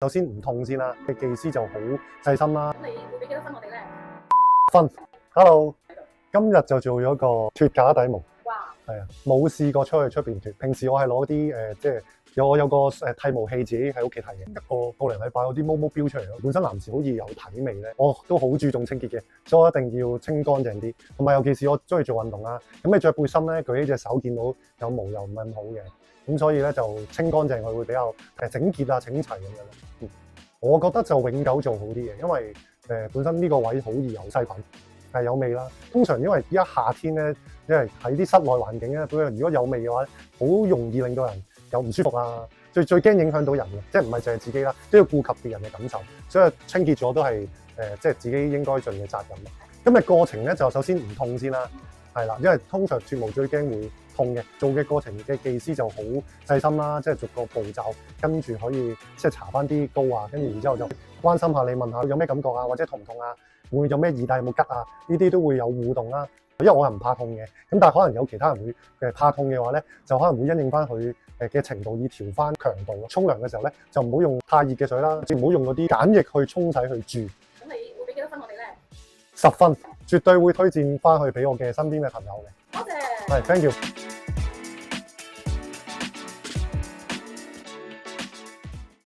首先唔痛先啦，嘅技師就好細心啦。咁你會俾幾多分我哋咧？分 ，Hello，今日就做咗個脫架底毛，哇！係啊，冇試過出邊脫。平時我係攞啲即係我有個剃毛器自己喺屋企剃嘅，一個零禮拜有啲毛毛飆出嚟咯。本身男士好似有體味咧，我都好注重清潔嘅，所以我一定要清乾淨啲。同埋尤其是我中意做運動啦，咁你着背心咧，舉起隻手見到有毛又唔係咁好嘅。咁所以咧就清乾淨佢會比較整潔啊、整齊咁樣咯。我覺得就永久做好啲嘅，因為本身呢個位好易有細菌，係有味啦。通常因為依家夏天咧，因為喺啲室內環境咧，如果有味嘅話，好容易令到人有唔舒服啊。最驚影響到人嘅，即係唔係淨係自己啦，都要顧及別人嘅感受。所以清潔咗都係即係自己應該盡嘅責任。咁嘅過程咧就首先唔痛先啦。係啦，因為通常脫毛最驚會痛嘅，做嘅過程嘅技師就好細心啦，即係逐個步驟跟住可以即係搽翻啲膏啊，跟住然之後就關心下你，問下有咩感覺啊，或者痛唔痛啊，會有咩異帶有冇吉啊，呢啲都會有互動啦。因為我係唔怕痛嘅，咁但係可能有其他人會怕痛嘅話咧，就可能會因應翻佢嘅程度以調翻強度。沖涼嘅時候咧，就唔好用太熱嘅水啦，唔好用嗰啲鹼液去沖洗去住。咁你會俾幾多分我哋咧10分，絕對會推薦翻去俾我嘅身邊嘅朋友嘅。多謝。係，thank you。